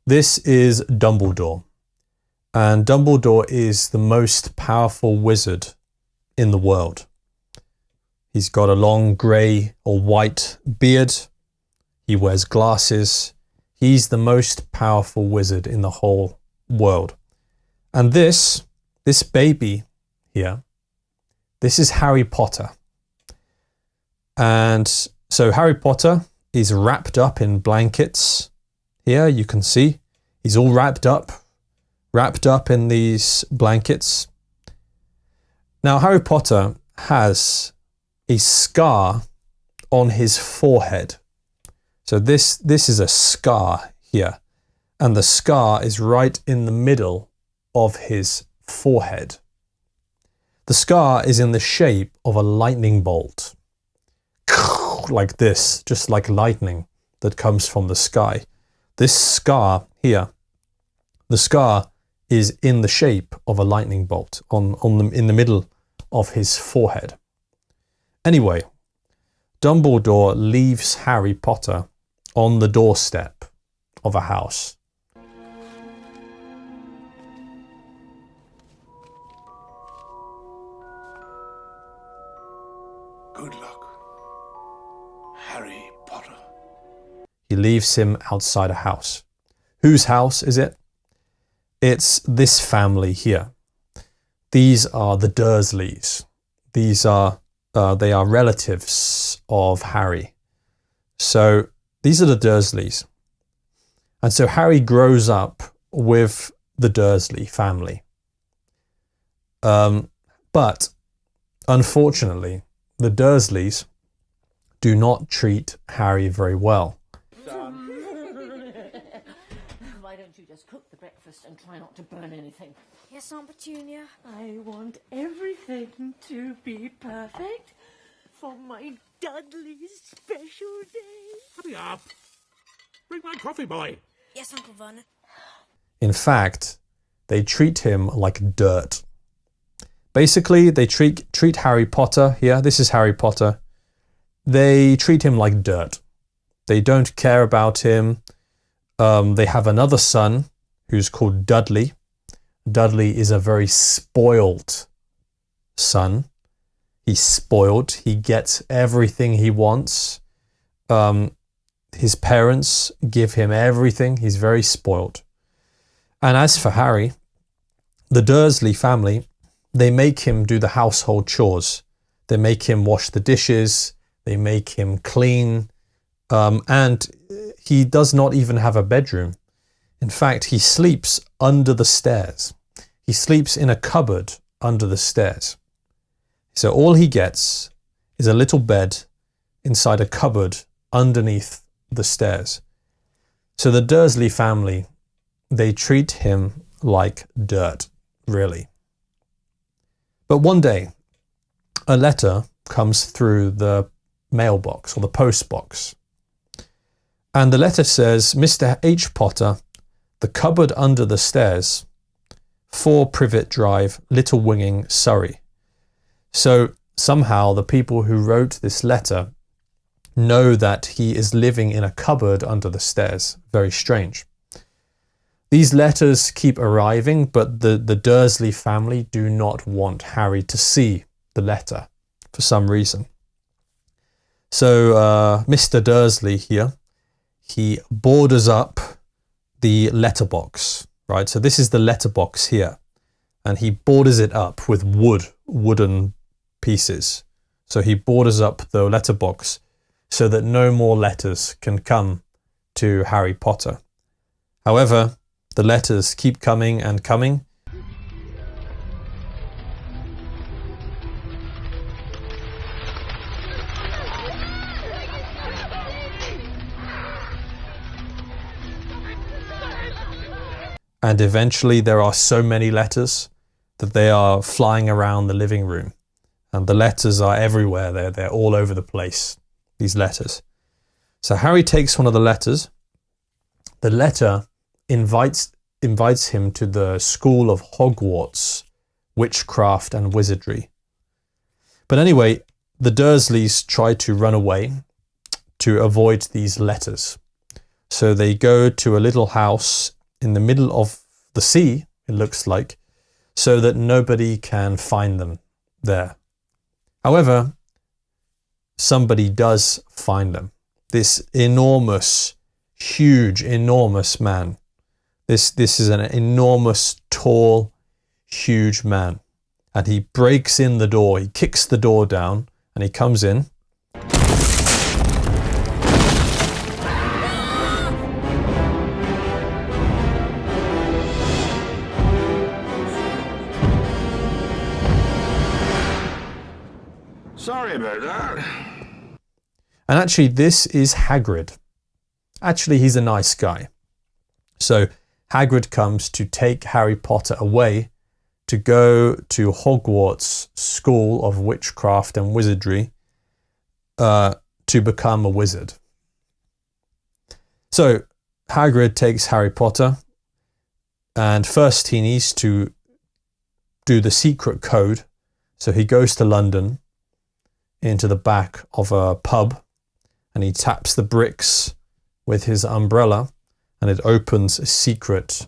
This is Dumbledore. And Dumbledore is the most powerful wizard in the world. He's got a long grey or white beard. He wears glasses. He's the most powerful wizard in the whole world. And this baby here, this is Harry Potter. And so Harry Potter is wrapped up in blankets. Here you can see he's all wrapped up in these blankets. Now Harry Potter has a scar on his forehead. So this is a scar here, and the scar is right in the middle of his forehead. The scar is in the shape of a lightning bolt, like this, just like lightning that comes from the sky. This scar here, the scar is in the shape of a lightning bolt in the middle of his forehead. Anyway, Dumbledore leaves Harry Potter on the doorstep of a house. Good luck, Harry Potter. He leaves him outside a house. Whose house is it? It's this family here. These are the Dursleys. They are relatives of Harry. So these are the Dursleys. And so Harry grows up with the Dursley family. But unfortunately, the Dursleys do not treat Harry very well. Why don't you just cook the breakfast and try not to burn anything? Yes, Aunt Petunia. I want everything to be perfect for my Dudley's special day. Hurry up. Bring my coffee, boy. Yes, Uncle Vernon. In fact, they treat him like dirt. Basically, they treat Harry Potter here. This is Harry Potter. They treat him like dirt. They don't care about him. They have another son who's called Dudley. Dudley is a very spoiled son. He's spoiled. He gets everything he wants. His parents give him everything. He's very spoiled. And as for Harry, the Dursley family, they make him do the household chores. They make him wash the dishes. They make him clean. And he does not even have a bedroom. In fact, he sleeps under the stairs. He sleeps in a cupboard under the stairs. So all he gets is a little bed inside a cupboard underneath the stairs. So the Dursley family, they treat him like dirt, really. But one day, a letter comes through the mailbox or the post box. And the letter says, Mr. H. Potter, the cupboard under the stairs, 4 Privet Drive, Little Winging, Surrey. So somehow the people who wrote this letter know that he is living in a cupboard under the stairs. Very strange. These letters keep arriving, but the Dursley family do not want Harry to see the letter for some reason. So Mr. Dursley here, he borders up the letterbox, right? So this is the letterbox here, and he borders it up with wooden pieces. So he borders up the letterbox so that no more letters can come to Harry Potter. However, the letters keep coming and coming. And eventually there are so many letters that they are flying around the living room. And the letters are everywhere. They're all over the place, these letters. So Harry takes one of the letters. The letter invites him to the school of Hogwarts, witchcraft and wizardry. But anyway, the Dursleys try to run away to avoid these letters. So they go to a little house in the middle of the sea, it looks like, so that nobody can find them there. However, somebody does find them. This enormous, huge, enormous man. This is an enormous, tall, huge man. And he breaks in the door, he kicks the door down, and he comes in. Sorry about that. And actually, this is Hagrid. Actually, he's a nice guy. So Hagrid comes to take Harry Potter away to go to Hogwarts School of Witchcraft and Wizardry to become a wizard. So Hagrid takes Harry Potter, and first he needs to do the secret code. So he goes to London into the back of a pub, and he taps the bricks with his umbrella, and it opens a secret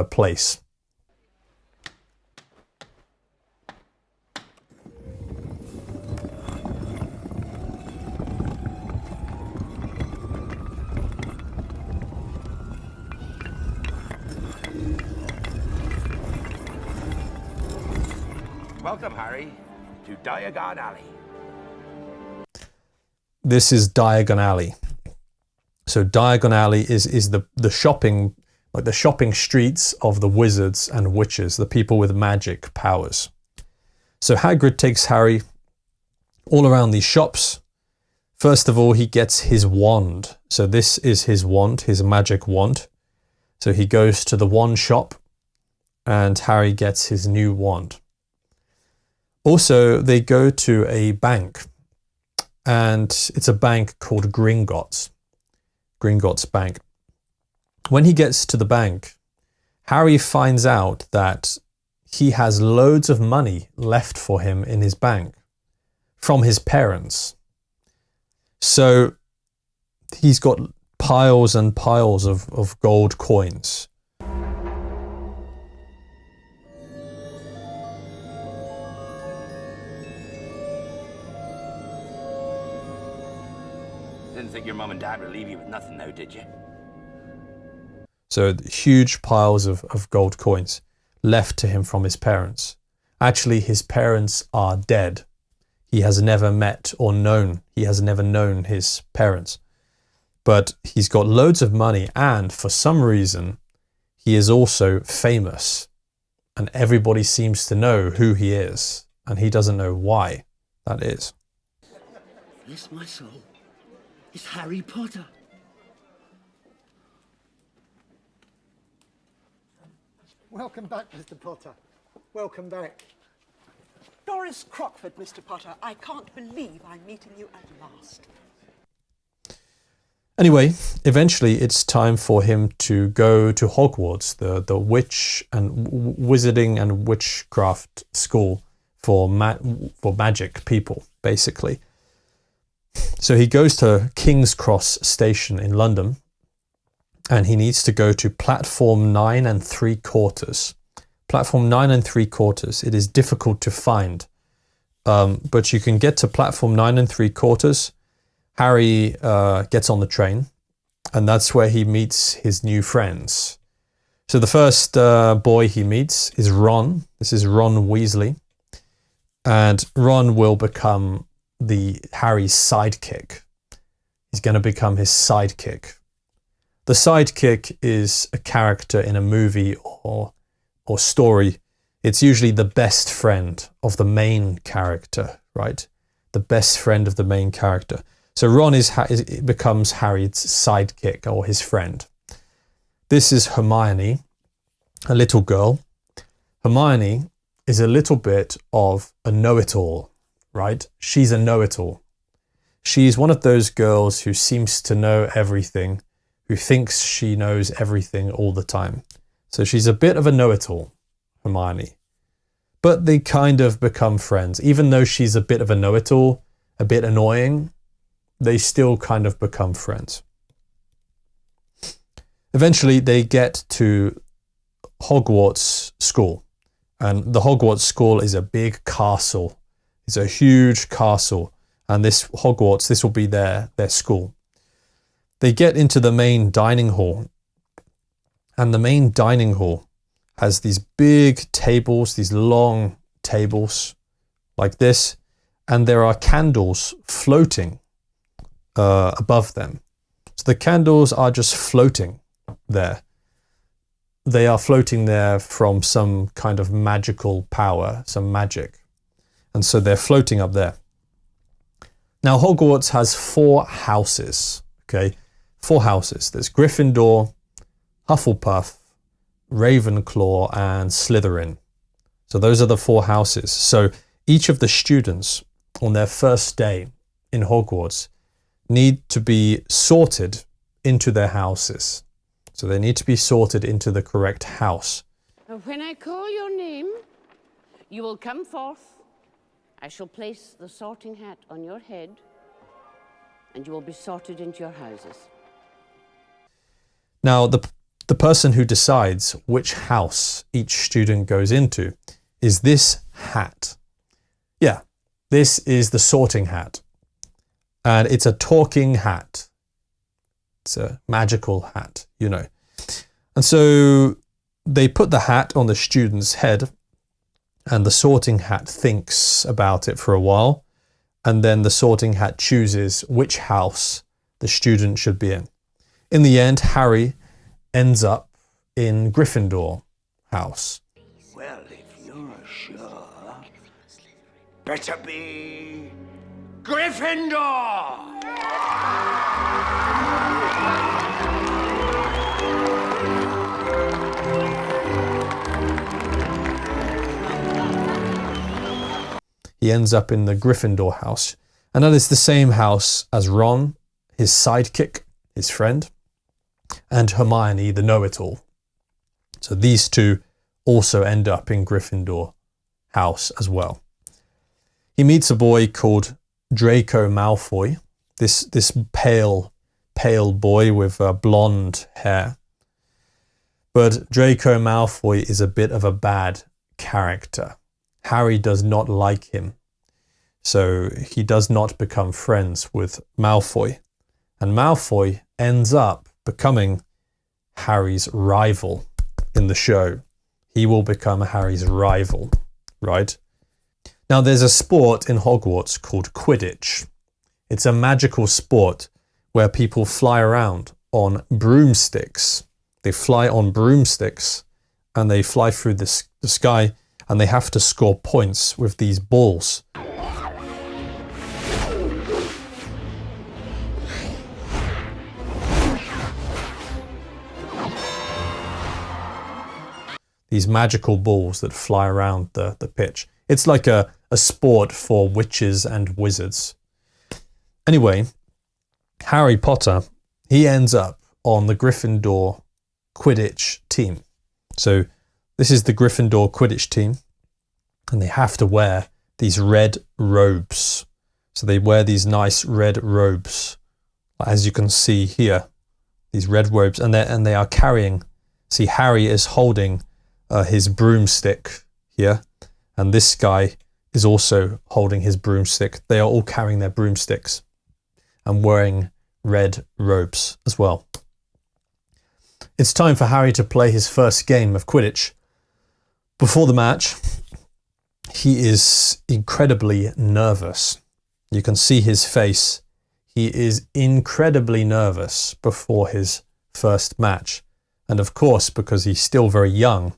place. Welcome, Harry, to Diagon Alley. This is Diagon Alley. So Diagon Alley is the shopping, like the shopping streets of the wizards and witches, the people with magic powers. So Hagrid takes Harry all around these shops. First of all, he gets his wand. So this is his wand, his magic wand. So he goes to the wand shop, and Harry gets his new wand. Also, they go to a bank, and it's a bank called Gringotts. Gringotts Bank. When he gets to the bank, Harry finds out that he has loads of money left for him in his bank from his parents. So he's got piles and piles of gold coins. Didn't think your mum and dad would leave you with nothing though, did you? So huge piles of gold coins left to him from his parents. Actually, his parents are dead. He has never met or known. He has never known his parents. But he's got loads of money, and for some reason, he is also famous. And everybody seems to know who he is, and he doesn't know why that is. Bless my soul. It's Harry Potter. Welcome back, Mr. Potter. Welcome back. Doris Crockford, Mr. Potter. I can't believe I'm meeting you at last. Anyway, eventually it's time for him to go to Hogwarts, the witch and wizarding and witchcraft school for magic people, basically. So he goes to King's Cross station in London, and he needs to go to platform 9 3/4. Platform 9 3/4. It is difficult to find, but you can get to platform 9 3/4. Harry gets on the train, and that's where he meets his new friends. So the first boy he meets is Ron. This is Ron Weasley, and Ron will become Harry's sidekick. He's going to become his sidekick. The sidekick is a character in a movie or story. It's usually the best friend of the main character, right? The best friend of the main character. So Ron becomes Harry's sidekick or his friend. This is Hermione, a little girl. Hermione is a little bit of a know-it-all, right? She's a know-it-all. She's one of those girls who seems to know everything, who thinks she knows everything all the time. So she's a bit of a know-it-all, Hermione. But they kind of become friends. Even though she's a bit of a know-it-all, a bit annoying, they still kind of become friends. Eventually, they get to Hogwarts School. And the Hogwarts School is a big castle. It's a huge castle. And this Hogwarts, this will be their school. They get into the main dining hall. And the main dining hall has these big tables, these long tables like this. And there are candles floating above them. So the candles are just floating there. They are floating there from some kind of magical power, some magic. And so they're floating up there. Now, Hogwarts has 4 houses, okay? 4 houses. There's Gryffindor, Hufflepuff, Ravenclaw, and Slytherin. So those are the 4 houses. So each of the students on their first day in Hogwarts need to be sorted into their houses. So they need to be sorted into the correct house. When I call your name, you will come forth. I shall place the sorting hat on your head, and you will be sorted into your houses. Now, the person who decides which house each student goes into is this hat. Yeah, this is the sorting hat. And it's a talking hat. It's a magical hat, you know. And so they put the hat on the student's head, and the sorting hat thinks about it for a while, and then the sorting hat chooses which house the student should be in. In the end, Harry ends up in Gryffindor house. Well, if you're sure, better be Gryffindor! He ends up in the Gryffindor house. And that is the same house as Ron, his sidekick, his friend, and Hermione, the know-it-all. So these two also end up in Gryffindor house as well. He meets a boy called Draco Malfoy, this pale boy with blonde hair. But Draco Malfoy is a bit of a bad character. Harry does not like him, so he does not become friends with Malfoy. And Malfoy ends up becoming Harry's rival in the show. He will become Harry's rival, right? Now, there's a sport in Hogwarts called Quidditch. It's a magical sport where people fly around on broomsticks. They fly on broomsticks and they fly through the sky, and they have to score points with these balls. These magical balls that fly around the pitch. It's like a sport for witches and wizards. Anyway, Harry Potter, he ends up on the Gryffindor Quidditch team. So this is the Gryffindor Quidditch team, and they have to wear these red robes. So they wear these nice red robes, as you can see here, these red robes, and they are carrying. See, Harry is holding his broomstick here, and this guy is also holding his broomstick. They are all carrying their broomsticks and wearing red robes as well. It's time for Harry to play his first game of Quidditch. Before the match, he is incredibly nervous. You can see his face. He is incredibly nervous before his first match. And of course, because he's still very young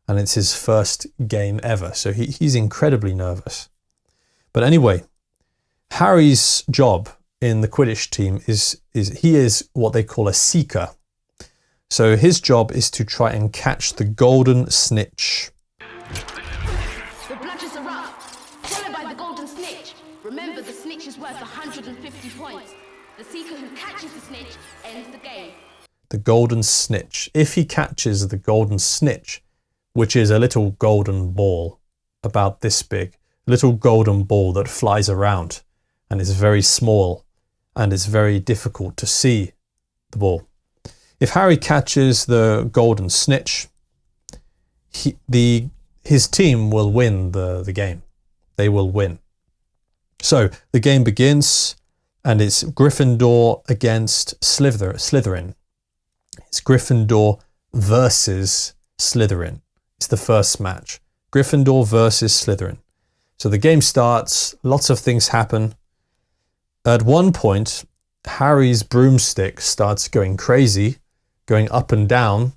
and it's his first game ever. So he's incredibly nervous. But anyway, Harry's job in the Quidditch team is he is what they call a seeker. So his job is to try and catch the golden snitch. The bludgers are up, followed by the golden snitch. Remember, the snitch is worth 150 points. The seeker who catches the snitch ends the game. The golden snitch. If he catches the golden snitch, which is a little golden ball about this big, a little golden ball that flies around and is very small and it's very difficult to see the ball. If Harry catches the golden snitch, his team will win the game. They will win. So the game begins, and it's Gryffindor against Slytherin. It's Gryffindor versus Slytherin. It's the first match. Gryffindor versus Slytherin. So the game starts, lots of things happen. At one point, Harry's broomstick starts going crazy, going up and down.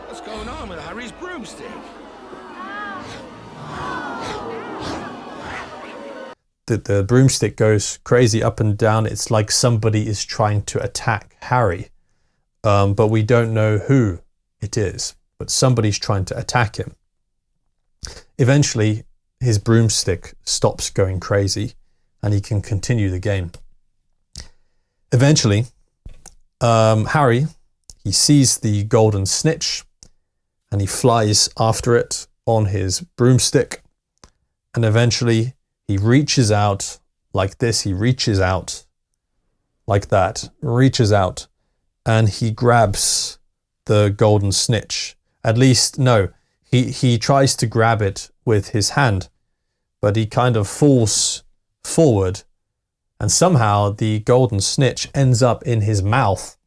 What's going on with Harry's broomstick? The broomstick goes crazy up and down. It's like somebody is trying to attack Harry, but we don't know who it is, but somebody's trying to attack him. Eventually, his broomstick stops going crazy and he can continue the game. Eventually, Harry, he sees the golden snitch and he flies after it on his broomstick, and eventually he reaches out like this. He reaches out like that, reaches out, and he grabs the golden snitch. At least, no, he tries to grab it with his hand, but he kind of falls forward, and somehow the golden snitch ends up in his mouth.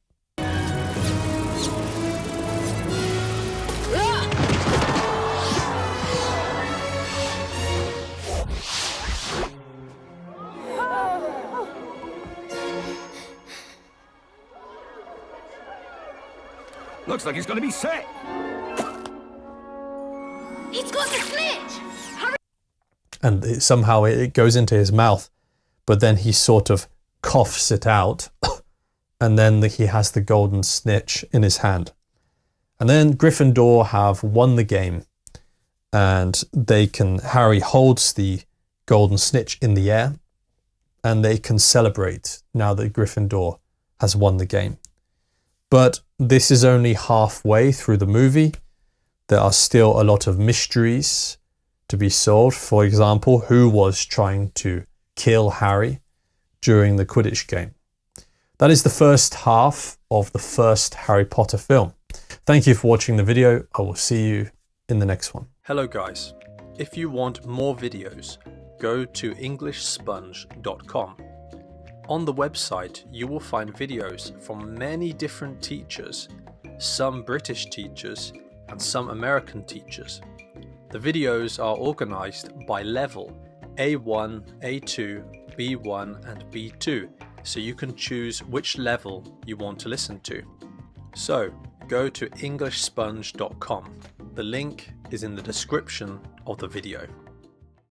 Looks like he's going to be sick. He's got the snitch! Hurry! And somehow it goes into his mouth, but then he sort of coughs it out, and then he has the golden snitch in his hand. And then Gryffindor have won the game, and Harry holds the golden snitch in the air, and they can celebrate now that Gryffindor has won the game. But this is only halfway through the movie. There are still a lot of mysteries to be solved. For example, who was trying to kill Harry during the Quidditch game? That is the first half of the first Harry Potter film. Thank you for watching the video. I will see you in the next one. Hello guys. If you want more videos, go to EnglishSponge.com. On the website, you will find videos from many different teachers, some British teachers and some American teachers. The videos are organized by level A1, A2, B1 and B2, so you can choose which level you want to listen to. So, go to EnglishSponge.com. The link is in the description of the video.